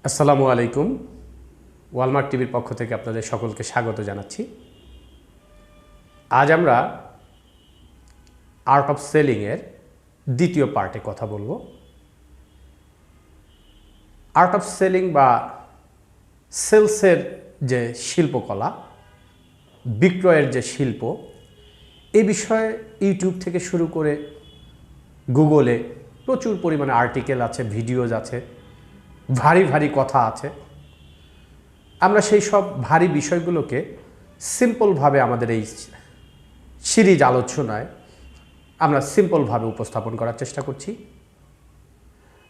আসসালামু আলাইকুম। ওয়ালমার্ট টিভির পক্ষ থেকে আপনাদের সকলকে স্বাগত জানাচ্ছি। আজ আমরা আর্ট অফ সেলিংয়ের দ্বিতীয় পার্টে কথা বলবো। আর্ট অফ সেলিং বা সেলসের যে শিল্পকলা, বিক্রয়ের যে শিল্প, এই বিষয়ে ইউটিউব থেকে শুরু করে গুগলে প্রচুর পরিমাণে আর্টিকেল আছে, ভিডিওজ আছে, ভারী ভারী কথা আছে। আমরা সেই সব ভারী বিষয়গুলোকে সিম্পলভাবে আমাদের এই সিরিজ আলোচনায় আমরা সিম্পলভাবে উপস্থাপন করার চেষ্টা করছি।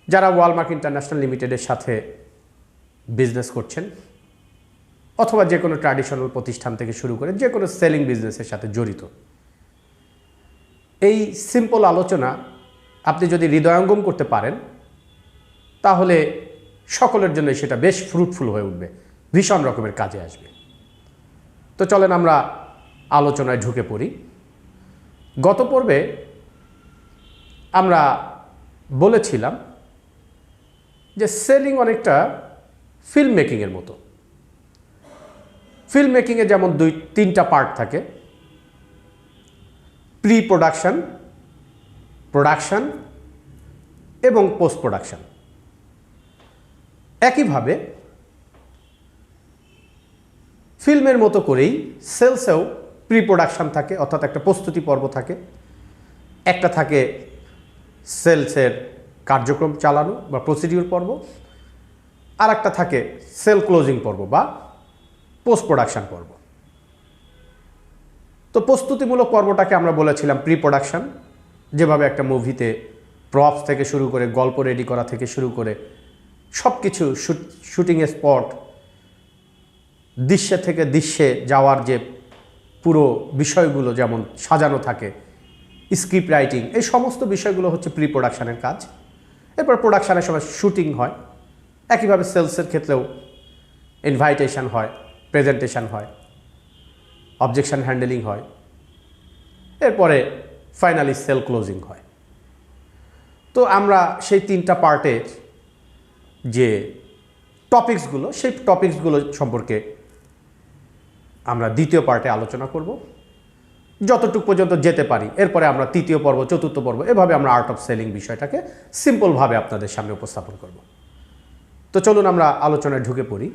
যারা ওয়ালমার্ট ইন্টারন্যাশনাল লিমিটেডের সাথে বিজনেস করছেন অথবা যে কোনো ট্র্যাডিশনাল প্রতিষ্ঠান থেকে শুরু করে যে কোনো সেলিং বিজনেসের সাথে জড়িত, এই সিম্পল আলোচনা আপনি যদি হৃদয়ঙ্গম করতে পারেন তাহলে সকলের জন্য সেটা বেশ ফ্রুটফুল হয়ে উঠবে, ভীষণ রকমের কাজে আসবে। তো চলেন আমরা আলোচনায় ঢুকে পড়ি। গত পর্বে আমরা বলেছিলাম যে সেলিং অনেকটা ফিল্ম মেকিংয়ের মতো। ফিল্ম মেকিংয়ে যেমন তিনটা পার্ট থাকে, প্রি প্রোডাকশন, প্রোডাকশন এবং পোস্ট প্রোডাকশন। একইভাবে ফিল্মের মতো করেই সেলসেও প্রি প্রোডাকশন থাকে, অর্থাৎ একটা প্রস্তুতি পর্ব থাকে, একটা থাকে সেলসের কার্যক্রম চালানো বা প্রসিডিউর পর্ব, আর একটা থাকে সেল ক্লোজিং পর্ব বা পোস্ট প্রোডাকশন পর্ব। তো প্রস্তুতিমূলক পর্বটাকে আমরা বলেছিলাম প্রি প্রোডাকশন, যেভাবে একটা মুভিতে প্রপস থেকে শুরু করে গল্প রেডি করা থেকে শুরু করে সব কিছু শুটিংয়ের স্পট, দৃশ্যে থেকে দৃশ্যে যাওয়ার যে পুরো বিষয়গুলো যেমন সাজানো থাকে, স্ক্রিপ্ট রাইটিং, এই সমস্ত বিষয়গুলো হচ্ছে প্রি প্রোডাকশানের কাজ। এরপর প্রোডাকশানের সময় শুটিং হয়। একইভাবে সেলসের ক্ষেত্রেও ইনভাইটেশন হয়, প্রেজেন্টেশন হয়, অবজেকশন হ্যান্ডেলিং হয়, এরপরে ফাইনালি সেল ক্লোজিং হয়। তো আমরা সেই তিনটা পার্টের যে টপিকসগুলো, সেই টপিকসগুলো সম্পর্কে আমরা দ্বিতীয় পার্টে আলোচনা করব, যতটুকু পর্যন্ত যেতে পারি। এরপরে আমরা তৃতীয় পর্ব, চতুর্থ পর্ব, এভাবে আমরা আর্ট অফ সেলিং বিষয়টাকে সিম্পলভাবে আপনাদের সামনে উপস্থাপন করব। তো চলুন আমরা আলোচনায় ঢুকে পড়ি।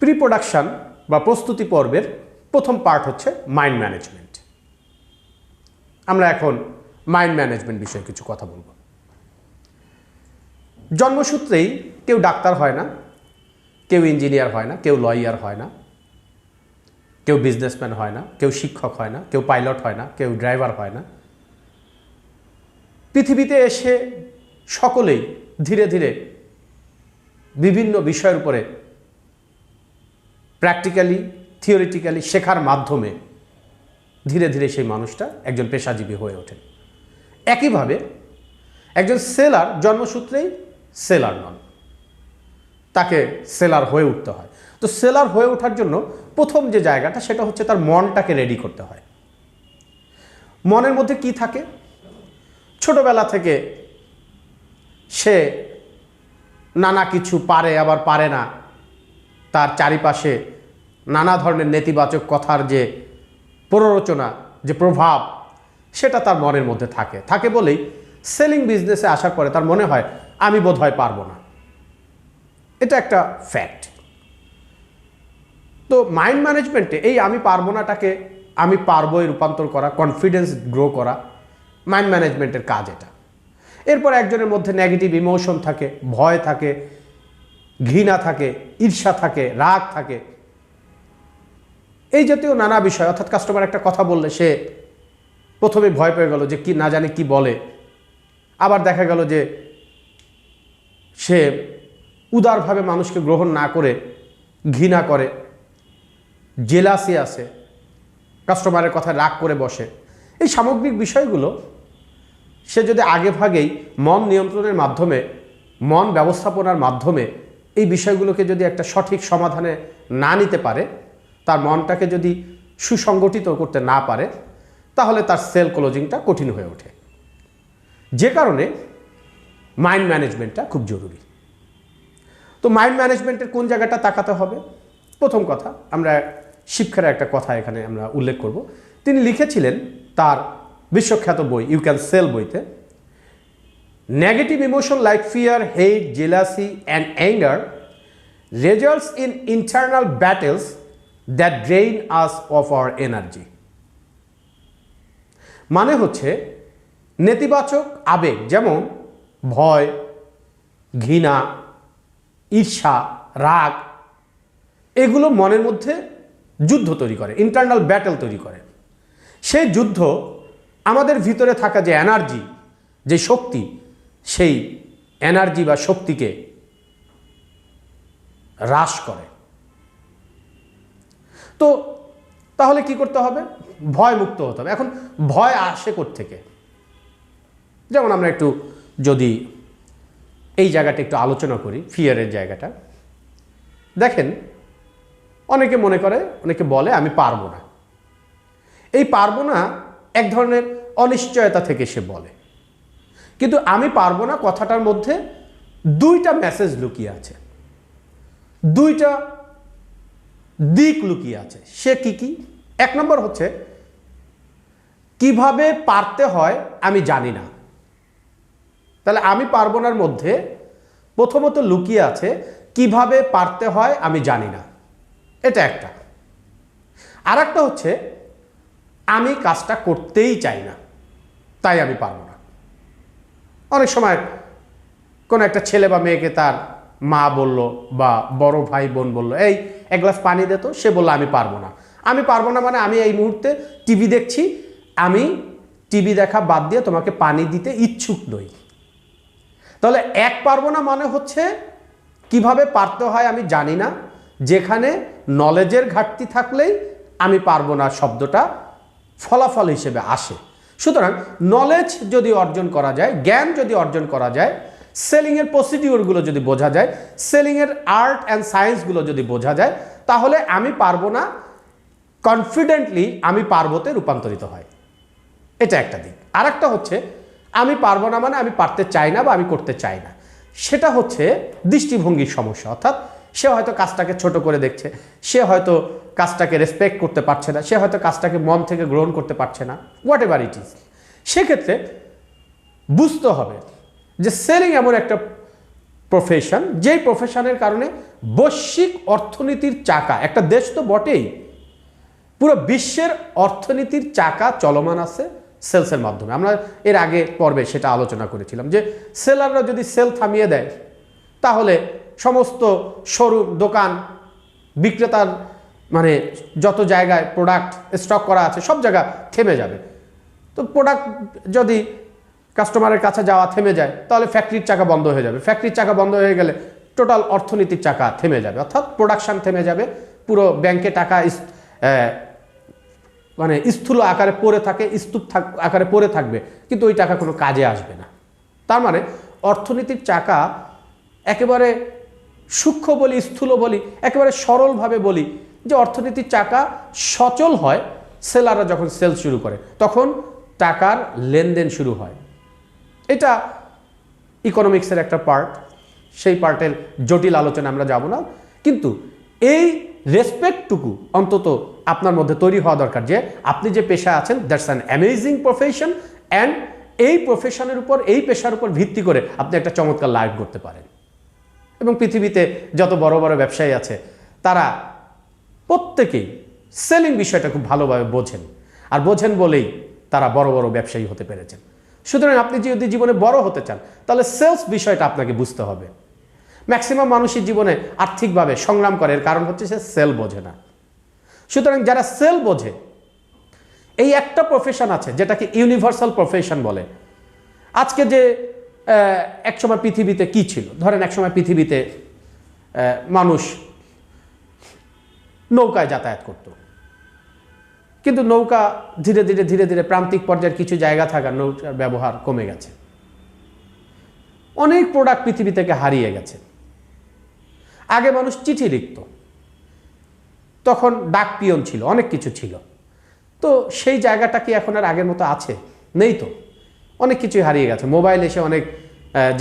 প্রি প্রোডাকশন বা প্রস্তুতি পর্বের প্রথম পার্ট হচ্ছে মাইন্ড ম্যানেজমেন্ট। আমরা এখন মাইন্ড ম্যানেজমেন্ট বিষয়ে কিছু কথা বলবো। জন্মসূত্রেই কেউ ডাক্তার হয় না, কেউ ইঞ্জিনিয়ার হয় না, কেউ লয়ার হয় না, কেউ বিজনেসম্যান হয় না, কেউ শিক্ষক হয় না, কেউ পাইলট হয় না, কেউ ড্রাইভার হয় না। পৃথিবীতে এসে সকলেই ধীরে ধীরে বিভিন্ন বিষয়ের উপরে প্র্যাকটিক্যালি, থিওরিটিক্যালি শেখার মাধ্যমে ধীরে ধীরে সেই মানুষটা একজন পেশাজীবী হয়ে ওঠেন। একইভাবে একজন সেলার জন্মসূত্রেই সেলার নন, তাকে সেলার হয়ে উঠতে হয়। তো সেলার হয়ে ওঠার জন্য প্রথম যে জায়গাটা, সেটা হচ্ছে তার মনটাকে রেডি করতে হয়। মনের মধ্যে কি থাকে? ছোটবেলা থেকে সে নানা কিছু পারে আবার পারে না, তার চারিপাশে নানা ধরনের নেতিবাচক কথার যে প্ররোচনা, যে প্রভাব, সেটা তার মনের মধ্যে থাকে বলেই সেলিং বিজনেসে আসার পরে তার মনে হয় আমি বোধহয় পারবো না। এটা একটা ফ্যাক্ট। তো মাইন্ড ম্যানেজমেন্টে এই আমি পারবো নাটাকে আমি পারবোয় রূপান্তর করা, কনফিডেন্স গ্রো করা, মাইন্ড ম্যানেজমেন্টের কাজ এটা। এরপর একজনের মধ্যে নেগেটিভ ইমোশন থাকে, ভয় থাকে, ঘৃণা থাকে, ঈর্ষা থাকে, রাগ থাকে, এই জাতীয় নানা বিষয়। অর্থাৎ কাস্টমার একটা কথা বললে সে প্রথমে ভয় পেয়ে গেল যে কি না জানে কি বলে, আবার দেখা গেল যে সে উদারভাবে মানুষকে গ্রহণ না করে ঘৃণা করে, জেলাসি আছে, কাস্টমারের কথায় রাগ করে বসে। এই সামগ্রিক বিষয়গুলো সে যদি আগে ভাগেই মন নিয়ন্ত্রণের মাধ্যমে, মন ব্যবস্থাপনার মাধ্যমে এই বিষয়গুলোকে যদি একটা সঠিক সমাধানে না নিতে পারে, তার মনটাকে যদি সুসংগঠিত করতে না পারে, তাহলে তার সেল ক্লোজিংটা কঠিন হয়ে ওঠে। যে কারণে মাইন্ড ম্যানেজমেন্টটা খুব জরুরি। তো মাইন্ড ম্যানেজমেন্টের কোন জায়গাটা তাকাতে হবে? প্রথম কথা, আমরা শিক্ষার একটা কথা এখানে আমরা উল্লেখ করব। তিনি লিখেছিলেন তার বিশ্বখ্যাত বই ইউ ক্যান সেল বইতে, negative emotion like fear, hate, jealousy and anger results in internal battles that drain us of our energy। মানে হচ্ছে নেতিবাচক আবেগ যেমন ভয়, ঘৃণা, ঈর্ষা, রাগ, এগুলো মনের মধ্যে যুদ্ধ তৈরি করে, ইন্টারনাল ব্যাটেল তৈরি করে। সেই যুদ্ধ আমাদের ভিতরে থাকা যে এনার্জি, যে শক্তি, সেই এনার্জি বা শক্তিকে হ্রাস করে। তো তাহলে কি করতে হবে? ভয় মুক্ত হতে হবে। এখন ভয় আসে কোত্থেকে? যেমন আমরা একটু যদি এই জায়গাটা একটু আলোচনা করি, ফিয়ারের জায়গাটা দেখেন, অনেকে মনে করে, অনেকে বলে আমি পারবো না। এই পারবো না এক ধরনের অনিশ্চয়তা থেকে সে বলে, কিন্তু আমি পারবো না কথাটার মধ্যে দুইটা মেসেজ লুকিয়ে আছে, দুইটা দিক লুকিয়ে আছে। সে কি কি? এক নম্বর হচ্ছে কিভাবে পারতে হয় আমি জানি না। তাহলে আমি পারবো নার মধ্যে প্রথমত লুকিয়ে আছে কিভাবে পারতে হয় আমি জানি না, এটা একটা। আর একটা হচ্ছে আমি কাজটা করতেই চাই না, তাই আমি পারবো না। অনেক সময় কোনো একটা ছেলে বা মেয়েকে তার মা বলল বা বড় ভাই বোন বলল, এই এক গ্লাস পানি দে তো। সে বলল আমি পারবো না। আমি পারবো না মানে আমি এই মুহূর্তে টিভি দেখছি, আমি টিভি দেখা বাদ দিয়ে তোমাকে পানি দিতে ইচ্ছুক নই। তাহলে এক পারবো না মানে হচ্ছে কিভাবে পারতে হয় আমি জানি না, যেখানে নলেজের ঘাটতি থাকলেই আমি পারবো না শব্দটা ফলাফল হিসেবে আসে। সুতরাং নলেজ যদি অর্জন করা যায়, জ্ঞান যদি অর্জন করা যায়, সেলিংয়ের প্রসিডিওরগুলো যদি বোঝা যায়, সেলিংয়ের আর্ট অ্যান্ড সায়েন্সগুলো যদি বোঝা যায়, তাহলে আমি পারবো না কনফিডেন্টলি আমি পারবোতে রূপান্তরিত হয়। এটা একটা দিক। আর একটা হচ্ছে আমি পারবো না মানে আমি পারতে চাই না বা আমি করতে চাই না, সেটা হচ্ছে দৃষ্টিভঙ্গির সমস্যা। অর্থাৎ সে হয়তো কাজটাকে ছোট করে দেখছে, সে হয়তো কাজটাকে রেসপেক্ট করতে পারছে না, সে হয়তো কাজটাকে মন থেকে গ্রহণ করতে পারছে না, হোয়াট এভার ইট ইজ। সেক্ষেত্রে বুঝতে হবে যে সেলিং এমন একটা প্রফেশন, যেই প্রফেশনের কারণে বৈশ্বিক অর্থনীতির চাকা, একটা দেশ তো বটেই, পুরো বিশ্বের অর্থনীতির চাকা চলমান আছে সেলসের মাধ্যমে। আমরা এর আগে পর্বে সেটা আলোচনা করেছিলাম যে সেলাররা যদি সেল থামিয়ে দেয়, তাহলে সমস্ত শোরুম, দোকান, বিক্রেতার মানে যত জায়গায় প্রোডাক্ট স্টক করা আছে সব জায়গা থেমে যাবে। তো প্রোডাক্ট যদি কাস্টমারের কাছে যাওয়া থেমে যায়, তাহলে ফ্যাক্টরির চাকা বন্ধ হয়ে যাবে। ফ্যাক্টরির চাকা বন্ধ হয়ে গেলে টোটাল অর্থনীতির চাকা থেমে যাবে, অর্থাৎ প্রোডাকশন থেমে যাবে। পুরো ব্যাংকে টাকা মানে স্থূল আকারে পড়ে থাকে, স্তূপ আকারে পড়ে থাকবে, কিন্তু ওই টাকা কোনো কাজে আসবে না। তার মানে অর্থনীতির চাকা একেবারে সূক্ষ্ম বলি, স্থূল বলি, একেবারে সরলভাবে বলি যে অর্থনীতির চাকা সচল হয় সেলাররা যখন সেল শুরু করে, তখন টাকার লেনদেন শুরু হয়। এটা ইকোনমিক্সের একটা পার্ট, সেই পার্টের জটিল আলোচনা আমরা যাব না, কিন্তু এই রেসপেক্টটুকু অন্তত আপনার মধ্যে তৈরি হওয়া দরকার যে আপনি যে পেশা আছেন, that's an amazing profession, and এই প্রফেশনের উপর, এই পেশার উপর ভিত্তি করে আপনি একটা চমৎকার লাইফ করতে পারেন। এবং পৃথিবীতে যত বড় বড় ব্যবসায়ী আছে তারা প্রত্যেকেই সেলিং বিষয়টা খুব ভালোভাবে বোঝেন, আর বোঝেন বলেই তারা বড় বড় ব্যবসায়ী হতে পেরেছেন। সুতরাং আপনি যদি জীবনে বড় হতে চান, তাহলে সেলস বিষয়টা আপনাকে বুঝতে হবে। ম্যাক্সিমাম মানুষের জীবনে আর্থিকভাবে সংগ্রাম করে, এর কারণ হচ্ছে সে সেল বোঝে না। সুতরাং যারা সেল বোঝে, এই একটা প্রফেশন আছে যেটাকে ইউনিভার্সাল প্রফেশন বলে। আজকে যে একসময় পৃথিবীতে কি ছিল, ধরেন একসময় পৃথিবীতে মানুষ নৌকায় যাতায়াত করত, কিন্তু নৌকা ধীরে ধীরে ধীরে ধীরে প্রান্তিক পর্যায়ের কিছু জায়গা থাকা নৌকার ব্যবহার কমে গেছে। অনেক প্রোডাক্ট পৃথিবী থেকে হারিয়ে গেছে। আগে মানুষ চিঠি লিখত, তখন ডাক পিয়ন ছিল, অনেক কিছু ছিল। তো সেই জায়গাটা কি এখন আর আগের মতো আছে? নেই তো, অনেক কিছুই হারিয়ে গেছে। মোবাইল এসে অনেক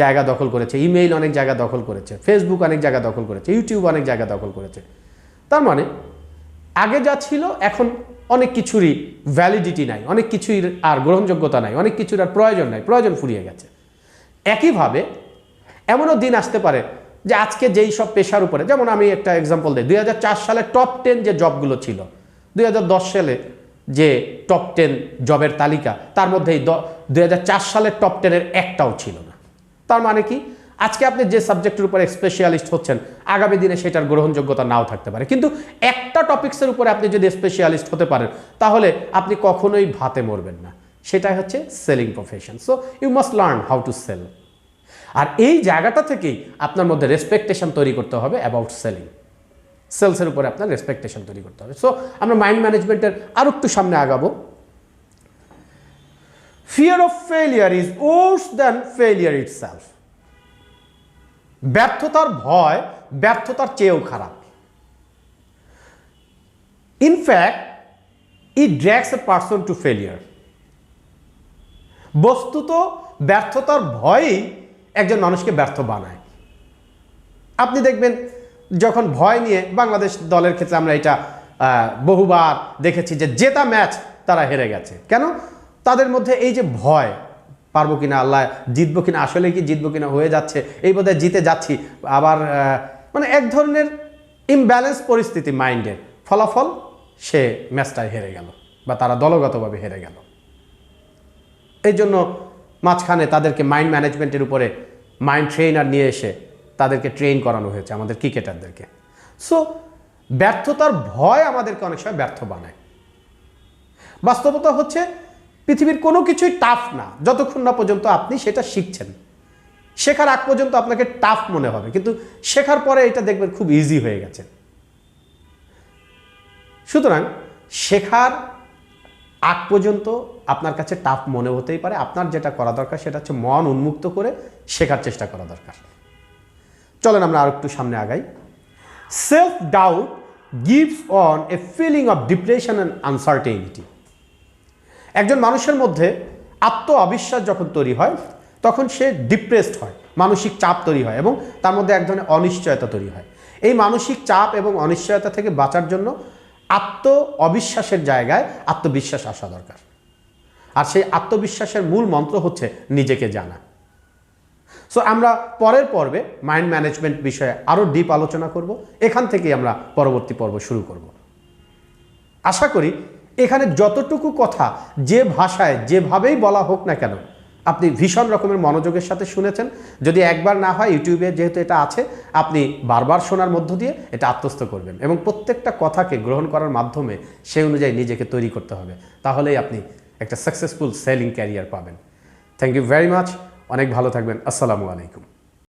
জায়গা দখল করেছে, ইমেইল অনেক জায়গা দখল করেছে, ফেসবুক অনেক জায়গা দখল করেছে, ইউটিউব অনেক জায়গা দখল করেছে। তার মানে আগে যা ছিল এখন অনেক কিছুরই ভ্যালিডিটি নাই, অনেক কিছুই আর গ্রহণযোগ্যতা নাই, অনেক কিছুর আর প্রয়োজন নাই, প্রয়োজন ফুরিয়ে গেছে। একইভাবে এমনও দিন আসতে পারে যে আজকে যেই সব পেশার উপরে, যেমন আমি একটা এক্সাম্পল দিই, 2004 সালে টপ 10 যে জবগুলো ছিল, 2010 সালে যে টপ 10 জবের তালিকা, তার মধ্যেই 2004 সালের টপ 10-এর একটাও ছিল না। তার মানে কি, আজকে আপনি যে সাবজেক্টের উপরে স্পেশালিস্ট হচ্ছেন, আগামী দিনে সেটার গ্রহণযোগ্যতা নাও থাকতে পারে। কিন্তু একটা টপিক্সের উপরে আপনি যদি স্পেশালিস্ট হতে পারেন, তাহলে আপনি কখনোই ভাতে মরবেন না। সেটাই হচ্ছে selling profession. So you must learn how to sell. আর এই জায়গাটা থেকেই আপনার মধ্যে রেসপেকটেশন তৈরি করতে হবে অ্যাবাউট সেলিং। সেলসের উপরে আপনার রেসপেকটেশন তৈরি করতে হবে। সো আমরা মাইন্ড ম্যানেজমেন্টের আরো একটু সামনে আগাবো। Fear of failure is worse than failure itself. ব্যর্থতার ভয় ব্যর্থতার চেয়েও খারাপ। In fact it drags a person to failure. বস্তুত ব্যর্থতার ভয়ই একজন মানুষকে ব্যর্থ বানায়। আপনি দেখবেন যখন ভয় নিয়ে, বাংলাদেশ দলের ক্ষেত্রে আমরা এটা বহুবার দেখেছি যে জেতা ম্যাচ তারা হেরে গেছে। কেন? তাদের মধ্যে এই যে ভয়, পারবো কিনা, আল্লাহ জিতবো কিনা, আসলে কি জিতবো কিনা, হয়ে যাচ্ছে এই বোধহয় জিতে যাচ্ছি, আবার মানে এক ধরনের ইমব্যালেন্স পরিস্থিতি মাইন্ডের, ফলাফল সে ম্যাচটায় হেরে গেল বা তারা দলগতভাবে হেরে গেল। এই জন্য মাঝখানে তাদেরকে মাইন্ড ম্যানেজমেন্টের উপরে মাইন্ড ট্রেনার নিয়ে এসে তাদেরকে ট্রেন করানো হয়েছে আমাদের ক্রিকেটারদেরকে। সো ব্যর্থতার ভয় আমাদেরকে অনেক সময় ব্যর্থ বানায়। বাস্তবতা হচ্ছে পৃথিবীর কোনো কিছুই টাফ না যতক্ষণ না পর্যন্ত আপনি সেটা শিখছেন। শেখার আগ পর্যন্ত আপনাকে টাফ মনে হবে, কিন্তু শেখার পরে এটা দেখবেন খুব ইজি হয়ে গেছে। সুতরাং শেখার আগ পর্যন্ত আপনার কাছে টাফ মনে হতেই পারে। আপনার যেটা করা দরকার সেটা হচ্ছে মন উন্মুক্ত করে শেখার চেষ্টা করা দরকার। চলেন আমরা আর একটু সামনে আগাই। Self doubt gives one a feeling of depression and uncertainty. একজন মানুষের মধ্যে আত্ম অবিশ্বাস যখন তৈরি হয়, তখন সে ডিপ্রেসড হয়, মানসিক চাপ তৈরি হয় এবং তার মধ্যে এক ধরনের অনিশ্চয়তা তৈরি হয়। এই মানসিক চাপ এবং অনিশ্চয়তা থেকে বাঁচার জন্য আত্ম অবিশ্বাসের জায়গায় আত্মবিশ্বাস আসা দরকার। আর সেই আত্মবিশ্বাসের মূল মন্ত্র হচ্ছে নিজেকে জানা। সো আমরা পরের পর্বে মাইন্ড ম্যানেজমেন্ট বিষয়ে আরও ডিপ আলোচনা করব। এখান থেকেই আমরা পরবর্তী পর্ব শুরু করব। আশা করি এখানে যতটুকু কথা যে ভাষায় যেভাবেই বলা হোক না কেন, আপনি ভীষণ রকমের মনোযোগের সাথে শুনেছেন। যদি একবার না হয়, ইউটিউবে যেহেতু এটা আছে, আপনি বারবার শোনার মধ্য দিয়ে এটা আত্মস্থ করবেন এবং প্রত্যেকটা কথাকে গ্রহণ করার মাধ্যমে সেই অনুযায়ী নিজেকে তৈরি করতে হবে। তাহলেই আপনি একটা সাকসেসফুল সেলিং ক্যারিয়ার পাবেন। Thank you very much. অনেক ভালো থাকবেন। আসসালামু আলাইকুম।